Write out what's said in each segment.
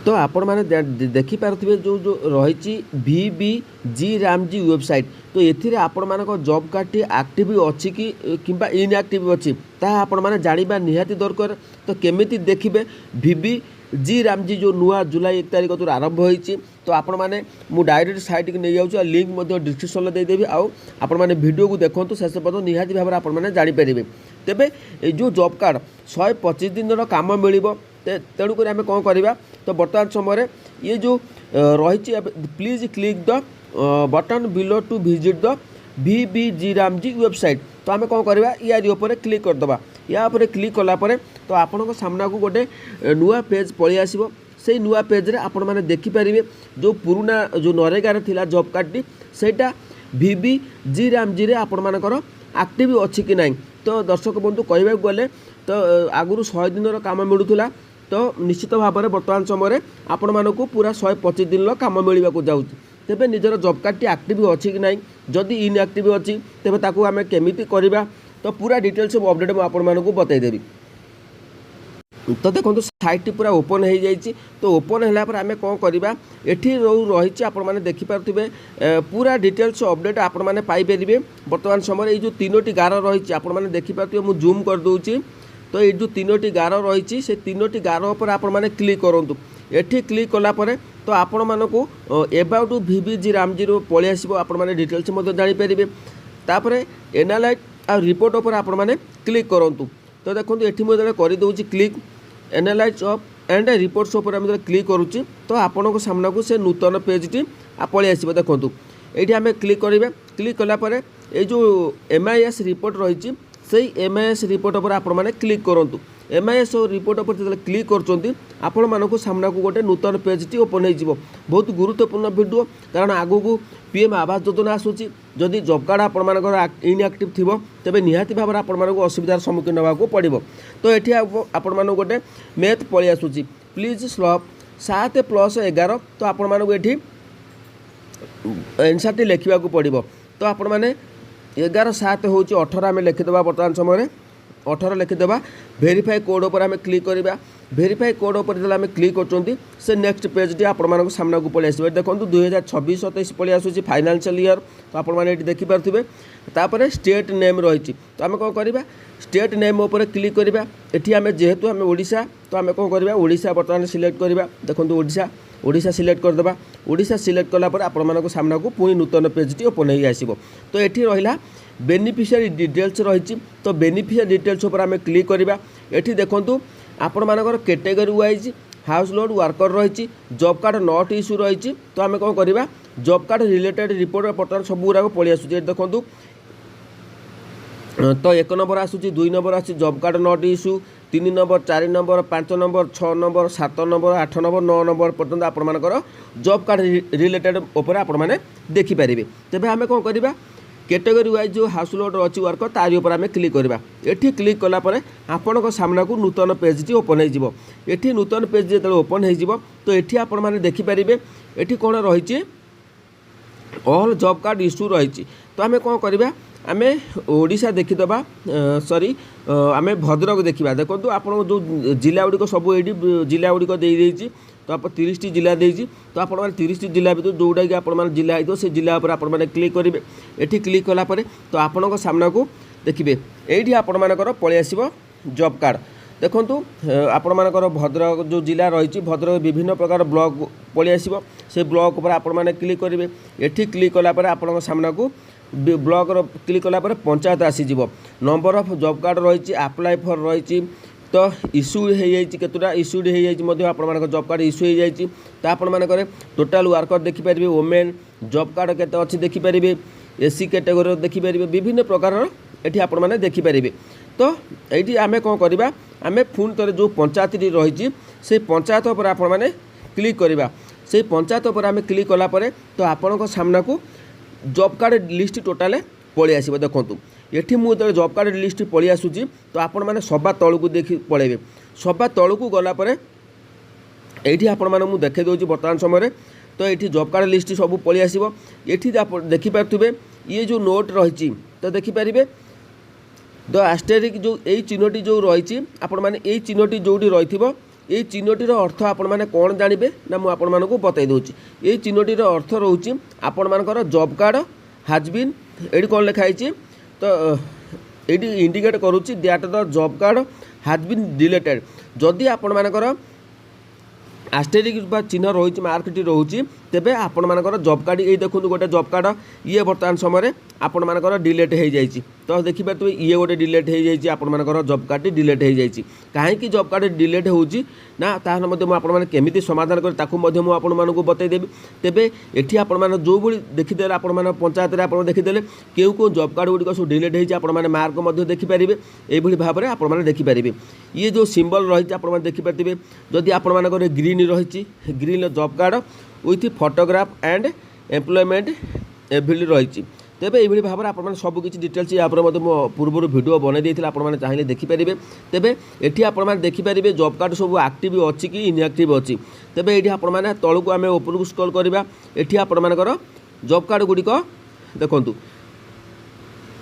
तो आपण मैंने देखिपे जो जो रही VBG रामजी वेबसाइट तो ये आपण मान जॉब कार्ड एक्टिव अच्छी कि किंबा इनएक्टिव अच्छी ताहा आपण मैंने जाना निहाती दरकार। तो केमिति देखिए VBG रामजी जो नुआ जुलाई 1 तारिख तो आरंभ होती तो आपण मैंने मु डायरेक्ट साइट की नहीं जाऊँ लिंक डिस्क्रिप्शन देदेवी आपण मैंने वीडियो को देखो शेष पर्यटन निहाती भाव आपण मैंने जानीपर तेबे जो जॉब कार्ड 125 दिन काम मिल तेणुक आम कौन करवा। तो बर्तमान समय ये जो रही please click the button below to visit the VBG Ramji website. तो आम कौन करवा यार ऊपर क्लिक करदे या क्लिक कलापर तो आपण सामना को गोटे नुआ पेज पलि आसो से नुआ पेज रे आपण मैंने देखिपारे जो पुराना जो नरेगार थिला जॉब कार्ड सेटा VBG रामजी रे आपण मानकर एक्टिव अच्छी कि नहीं। तो दर्शक बंधु कहवाक गले तो आगुरी 100 दिन काम मिलूला तो निश्चित भाव में बर्तमान समय आपण मानक पूरा 125 दिन काम मिलवा जाऊँ तेबे निजर जॉब कार्ड एक्टिव अच्छी कि नहीं जदि इनएक्टिव अच्छी तेबे ताकू आम केमिति करवा तो पूरा डिटेल्स सब अपडेट मुझे आपण मानक बतईदेवी। तो देखो साइट पूरा ओपन हो जाइए तो ओपन है आम कौन करवा एठी रही आपण मैंने देखिपे पूरा डिटेल्स अपडेट आपण मैंने पाइपर। बर्तमान समय ये जो 3टी गार रही आपण मैंने देखिपे मुझे जूम कर दूची तो ये जो 3टी गार रही से 3टी गार उपर आपण मैंने क्लिक करूँ एठी क्लिक कलापर तो आपण मानक एबाउट VBG रामजी पलि आसो आपण मैंने डिटेल्स जानीपर तापर एनालाइट आ रिपोर्ट उपर आपण मैंने क्लिक करूँ। तो देखो ये मुझे करदे click analyse of and reports उपर आम क्लिक करुच्ची तो आपण सामना को से नूतन पेजटी पलि आसो। देखो ये आम क्लिक करवा क्लिक कलापर ये जो MIS रिपोर्ट रही से MIS रिपोर्ट उपर आपण मैंने क्लिक करूँ MIS रिपोर्ट उपर जो क्लिक कर मानक सामना को गोटे नूतन पेजटी ओपन हो बहुत गुरुत्वपूर्ण वीडियो कारण आगू को PM आवास योजना आसूची जदि जॉब कार्ड आपण मानकर इनएक्टिव थी तेबे निहाती भाव आपण मानक असुविधार सम्मुखीन होगा पड़ो। तो ये आपण मानक गोटे मैथ पलि आसूची प्लीज स्लॉप 7+11 तो आपण मानक ये आंसर टी लिखा पड़ो। तो आपण मैंने 11 7 हूँ 18 आम लिखिदे बर्तमान समय 18 लिखिदेवा वेरीफाई कोड पर आम क्लिक करवा वेरीफाई कोड पर जो आम क्लिक कर से नेक्स्ट पेजटी आपण सामना को पलि आसो। देखो 2026-27 पलि आसूँ फाइनान्शियल ईयर तो आपने देखिपे तापर स्टेट नेम रही तो आम कौन करवा स्टेट नेम उपर क्लिक करवा एटी आम जेहेतु आम ओडिशा तो आम कौन करवा ओडिशा बर्तमान सिलेक्ट करवा। देखो ओडिशा सिलेक्ट करदे ओडिशा सिलेक्ट कलापर आपण सामना को पुणी नूतन पेजटी ओपन हो आसो। तो ये रहा बेनिफिशियरी डिटेल्स रही तो बेनिफिशियरी डिटेल्स उपर आम क्लिक करवा एटी देखूँ आपण मानकर category wise house load worker रही जॉब कार्ड नॉट इश्यू रही तो आम कौन करवा जॉब कार्ड रिलेटेड रिपोर्ट बर्तमान सब गुराक पलि आसूँ। देखूँ तो 1 नंबर आसूँ 2 नंबर आसूँ job card not issue 3 number 4 number 5 number 6 number 7 number 8 number 9 number पर्यटन आपण मानकर जॉब कार्ड रिलेटेड उपर आपण मैंने देखिपारे। तेबे आम कौन करवा कैटेगरी वाइज जो हाउस लोड अच्छी वर्कर तारी उपर आम क्लिक करवा एठी क्लिक कलापर आपण सामना को नूतन पेजटी ओपन हो एठी नूतन पेज जो ओपन हो तो ये आपण मैंने देखिपारे एठी कौन रही ऑल जॉब कार्ड इश्यू रही। तो आम कौन करवा आम ओडिशा देखीदबा सॉरी आम भद्रक देखा। देखो आप जो जिला गुड़िक सब ये जिला गुड़िक देती तो आप 30टी जिला देती तो आप 30टी जिला भर जोटा कि आप जिला हो से जिला पर आप क्लिक करेंगे एटी क्लिक कलापर तो आपण सामना को देखिए ये आपण मानकर पलि आसो जॉब कार्ड। देखूँ आपण मानकर भद्रक जो जिला रही भद्रक विभिन्न प्रकार ब्लॉक पलि आसो से ब्लॉक पर आपण मैंने क्लिक करेंगे एटी क्लिक कलापर आपण सामना को ब्लॉक क्लिक कलापर पंचायत आसीज नंबर ऑफ जॉब कार्ड रही अप्लाई फॉर रही तो इश्यू हो केतुटा इश्यूड हो जॉब कार्ड इश्यू हो जाए तो आपण मानकर टोटाल वर्कर देखिपारे वोमेन जॉब कार्ड केते अच्छी देखिपारे SC कैटेगरी देखिपारे विभिन्न प्रकार ये आपण मैंने देखिपारे। तो ये आम कौन करवा आम पुणी थे जो पंचायत रही से पंचायत पर आपण मैंने क्लिक करवा से पंचायत पर आम क्लिक कलापर तो आपण सामना को जॉब कार्ड लिस्ट टोटाल पलि आसो। देखूँ ये मुझे जॉब कार्ड लिस्ट पलि आसूँ तो आपण मैंने सभा तल को देखी पलैबे सभा तल को गलापर ये आपण मैंने देखे दूसरी बर्तमान समय तो ये जॉब कार्ड लिस्ट सब पलि आसो। ये देखिपे ये जो नोट रही तो देखिपारे द आस्टेरिक जो यही चिन्हटी जो रही आपण मैंने यही चिन्हटी जोटी रही ये चिन्हटीर अर्थ आपण मैंने कौन जानवे ना मुझे आपण मानक बतई दूँ। ये चिन्हटीर अर्थ रोचे आपण मानकर जॉब कार्ड हाज बीन ये कौन लिखाई तो ये इंडिकेट करुच्ची that the job card has been deleted. जदि आपण मानकर आस्टेरिक चिन्ह रही मार्कटी रोचे तेबे आपण मानकर जॉब कार्ड ये देखो गोटे जॉब कार्ड ये बर्तमान समय आपण मानकर डिलीट हो जाए तो देखिए ये गोटे डिलीट हो जाए आपण मानकर जॉब कार्ड डिलीट हो जाए कहीं जॉब कार्ड डिलीट होना मुझे केमी समाधान कर बतईदेवी। तेबे ये आपण जो भी देखीदे आपण पंचायत आप देखीदे क्यों क्यों जॉब कार्ड गुड़िक सब डिलीट होने मार्क देखिपारे ये भाव में आप देखिपारे। ये जो सिंबल रही आप देखिपारे जदि आपण ग्रीन रही green job card with photograph and employment available रही तेबे ये भाव में आप सबकि डिटेल्स यहाँ पूर्व वीडियो बनई देते आपने चाहिए देखिपारे। तेबे ये आप देखिपारे जॉब कार्ड सब एक्टिव अच्छी कि इनएक्टिव अच्छी। तेबे ये आपने तलू आम ऊपर स्क्रॉल करवा ये आपर जॉब कार्ड गुड़िक देखूँ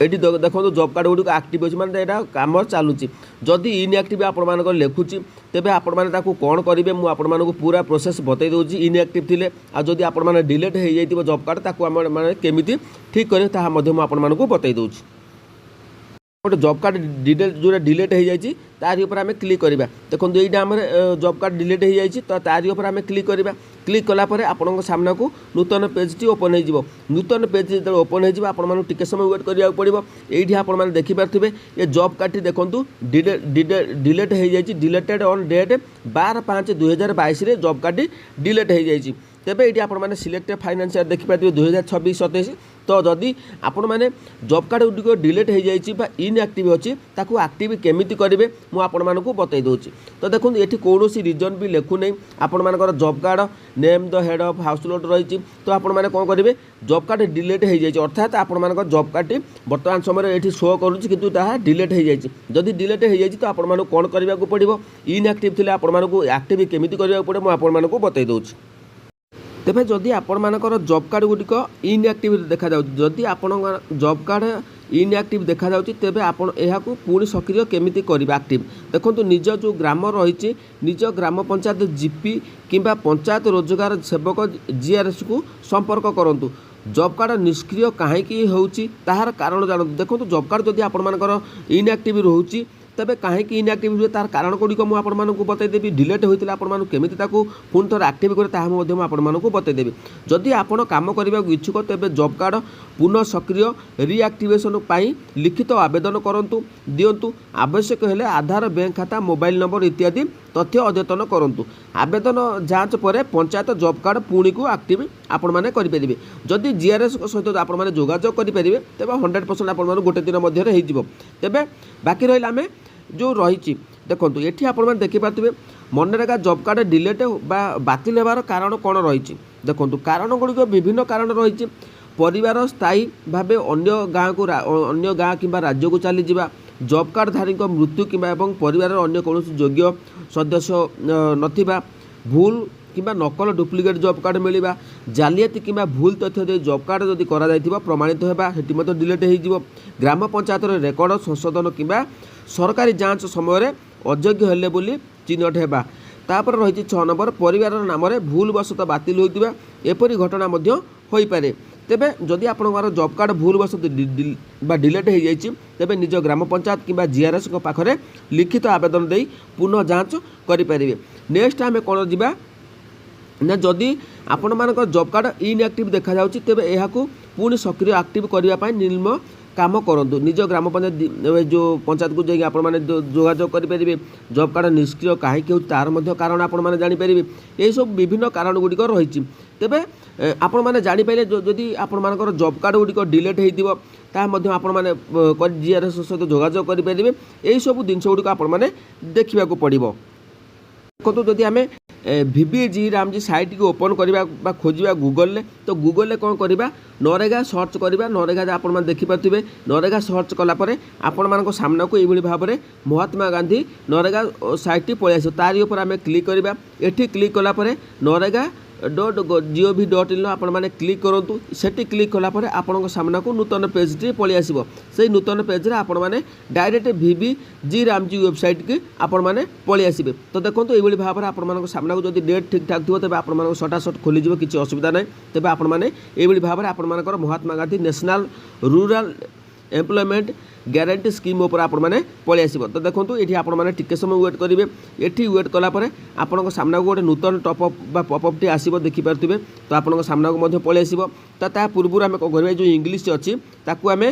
ये देखो जॉब कार्ड गुड़िक एक्टिव अच्छी मानते यहाँ कम चलुची। जदि इनएक्टिव आप लिखुची तेबे आपण मैंने कौन करेंगे मुझे पूरा प्रोसेस बतई दूसरी इनएक्टिव थे आदि आप डिलीट हो जाए जॉब कार्ड ताकू आम केमी ठीक करें मुझे बतई दूसरी। गोटे जॉब कार्ड डिटेल जो डिलीट हो जाए तारी ऊपर आम क्लिक करवा देखो यहाँ आम जॉब कार्ड डिलीट हो जाए तो तारी ऊपर आम क्लिक करवा क्लिक कलापर आपण सामना को नूतन पेजटी ओपन हो नूतन पेज जो ओपन हो टिके समय वेट करा पड़ो। ये आप देखिपारे ये जॉब कार्ड देखूँ डिलीट हो जाए deleted on date 12/5/2022 job card delete हो जाए। तेबे ये आपने सिलेक्ट फाइनेंशियल देखिपारे 2026-27 तो जदि आपण मैंने जॉब कार्ड गुड़िक डिलीट हो जाए इनएक्टिव अच्छी ताकू एक्टिव केमिति करेंगे मुझे बतई दूसरी। तो देखो ये कौन रिजन भी लिखु नहीं आपण मानकर job card name the head of house hold रही तो आपण मैंने कौन करेंगे जॉब कार्ड डिलीट हो जाए अर्थात आपण मानकर जॉब कार्ड बर्तमान समय ये शो करुच्ची किंतु डिलीट हो जाए। जदि डिलीट हो जाए तो आपण कौन करने को पड़ो इनएक्टिव थे आपको एक्टिव केमिति करने पड़े मुझे बतई दूसरी। तेबे जदि आपण मानकर जॉब कार्ड गुड़िक इनएक्टिव देखा जदि आपण जॉब कार्ड इनएक्टिव देखा जाउची तेबे आपण एहाकू पुणी सक्रिय केमिति करिबा एक्टिव देखो निज जो ग्राम रही निज ग्राम पंचायत जीपी किंबा पंचायत रोजगार सेवक जीआरएस को संपर्क करंतु। जॉब कार्ड निष्क्रिय कहीं होउची ताहार कारण जानतु। देखो जॉब कार्ड जदि आपण मानकर इनएक्टिव रोची तेबे कहीं इनएक्टिव हुए तार कारण गुड़िक मुझे बतईदेवी डिलीट होता आपको केमिति पुणी थोड़ा एक्टिव करे आपको बतईदेवी। जदि आप कम करने इच्छुक तेबे जॉब कार्ड पुनः सक्रिय रिएक्टिवेशन पाई लिखित आवेदन करंतु दिंतु आवश्यक हेले आधार बैंक खाता मोबाइल नंबर इत्यादि तथ्य अद्यतन करंतु। आवेदन जांच पर पंचायत जॉब कार्ड पुणी को एक्टिव आपण मैंने करेंगे। जदि जीआरएस सहित आप जोगाजोग करेंगे तेज 100% आप गोटे दिन मध्य तेबे बाकी रहा आम जो रही देखो ये आपने देखिपारे मनरेगा जॉब कार्ड डिलीट बातिल होवार कारण कौन रही देखो कारण गुड़िक विभिन्न कारण रही परिवार स्थायी भाव अन्य गाँव को अन्य गाँ कि राज्य को चली जावा जॉब कार्ड धारी मृत्यु कि परिवार अन्य कौन योग्य सदस्य नथिबा भूल किंबा नकल डुप्लिकेट जॉब कार्ड मिलवा जालियाती किंबा भूल तथ्य दे जॉब कार्ड जदि करा प्रमाणित होगा हेटी डिलीट हो ग्राम पंचायत रेकर्ड संशोधन किंबा सरकारी जांच समय अयोग्य हेले बोली चिन्हट होगा। तापर रही 6 नंबर परिवार नाम भूलवशत बातिल होइतिबा एपरी घटना हो पारे। तेबे जदि आपनकर जॉब कार्ड भूलवशत डिलीट हो जाए तेबे निज ग्राम पंचायत किंबा जीआरएस पाखरे लिखित आवेदन दे पुनः जांच करें। नेक्स्ट आम कौन जा ना जदि आपण मानक जॉब कार्ड इनएक्टिव देखा जाउची तेबे एहाकू पुणी सक्रिय एक्टिव करने निम्न काम करंतु। निज ग्राम पंचायत जो पंचायत को जाइए आपण माने जोगाजोग करेंगे जॉब कार्ड निष्क्रिय कहीं हो तार मध्य कारण आपण माने जानिपारे यही सब विभिन्न कारण गुड़िक रही। तेबे आपण माने जानिपारे जदि आपण मानकर जॉब कार्ड गुड़िक डिलीट होइतिबो ता मध्य आपण माने जीआरएस सहित जोगाजोग करेंगे यही सब जिनस गुड़िक आपण माने देखा पड़ो। देखो जदि आम VBG रामजी साइट को ओपन करवा खोजा गूगल तो गूगल कौन करवा नरेगा सर्च करवा नरेगा आप देखिपारे नरेगा सर्च कलापर आपण मान सामना को यही भाव में महात्मा गांधी नरेगा साइट पलि आस तारी उपर आम क्लिक करवा। एठी क्लिक कलापर नरेगा gov.in आपने क्लिक करूँ सेठी क्लिक कलापर आपण सामना को नूतन पेजटी पलि आसो से नूतन पेज्रे आपण मैंने डायरेक्ट VBG रामजी वेबसाइट की आपण मैंने पलि आसबे। तो देखो ये भाव में आपण सामना को जब डेट ठीक ठाक थो तेज आप सटासट खोलीज किसी असुविधा ना तेज आपण मैंने ये भाव में आपर Mahatma Gandhi national rural employment guarantee scheme उपर आपण मैंने पलि आसो। तो देखो ये आपण मैंने टिके समय वेट करेंगे ये वेट कलापर आपण सामना को गोटे नूतन टॉपअप बा पॉपअप टी आसो देखिपे। तो आपण सामना को पलि आसो। तो पूर्व आम कौन कर जो इंग्लीश अच्छी आम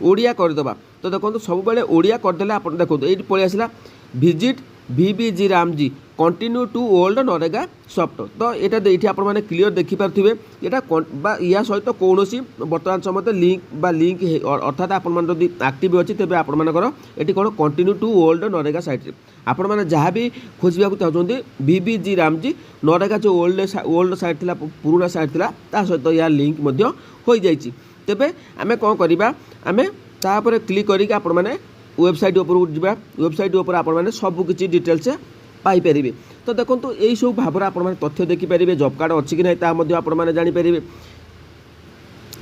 ओडिया करदे। तो देखो सब बेले ओडिया करदे आप देखो ये पलि आसला visit VBG Ramji continue to old NREGA soft. तो ये आपने क्लीयर देखिपे यहाँ या सहित कौन बर्तमान समय लिंक अर्थात आपड़ी एक्टिव अच्छी तेज आपर ये कौन continue to old NREGA site आपण मैंने जहाँ भी खोजा चाहते VBG रामजी नरेगा जो ओल्ड साइट थी पुराना साइट थी सहित या लिंक हो जाइए। तेबे आमे कौन करवा आमे तापर क्लिक करके आपण मैंने वेबसाइट उपरକୁ ଯିବା वेबसाइट उपर आपण मैंने सबकि डिटेल्स पाइपर। तो देखो यही सब भाव में आपण तथ्य देखिपारे जॉब कार्ड अच्छी कि ना आपण मैंने जानीपर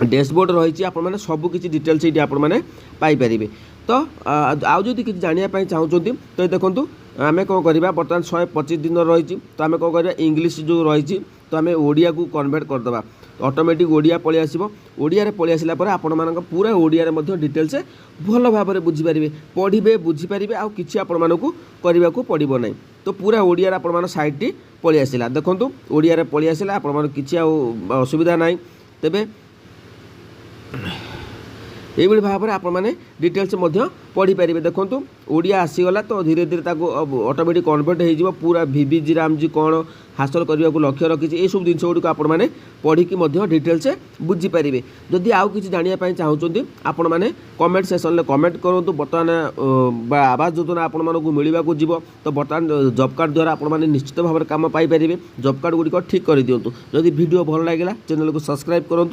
डैशबोर्ड रही आपण मैंने सबकि डिटेल्स ये आपण मैंने पाइपर। तो आउ जदि किसी जानापी चाहूँगी तो देखो आम कौन करवा बर्तमान 125 दिन रही तो आम कौन करवा इंग्लीश जो रही तो आम ओडिया को कन्वर्ट करदे ऑटोमेटिक ओडिया पलि आसो। ओडिया पलि आसला आपण मान पूरा ओडिया डिटेल्स भल भाव में बुझीपारे पढ़े बुझीपारे आउ कि आपण करने को पड़ो ना। तो पूरा ओडिया आपण साइट पलि आसला देखो ओडिया पलि आसला आपण कि असुविधा ना। तेबे ये भाव में आपने डिटेल्स पढ़ी पारे। देखो ओडिया आसीगला तो धीरे धीरे ऑटोमेटिक कन्वर्ट हो पूरा VBG रामजी कौन हासिल करने को लक्ष्य रखी ये सब जिन गुड़ आप पढ़िकी डिटेल्स बुझीपारे। जदि आउ कि जानापी चाहूँगी आपण मैंने कमेंट सेक्शन में कमेंट करूँ। बर्तमान आवास योजना आपण मानक मिलवा तो बर्तमान जॉब कार्ड द्वारा आपने निश्चित भाव में कम पाइपर। जॉब कार्ड गुड़िक ठीक कर दिंतु। जदि वीडियो भल लगे चैनल को सब्सक्राइब करूँ।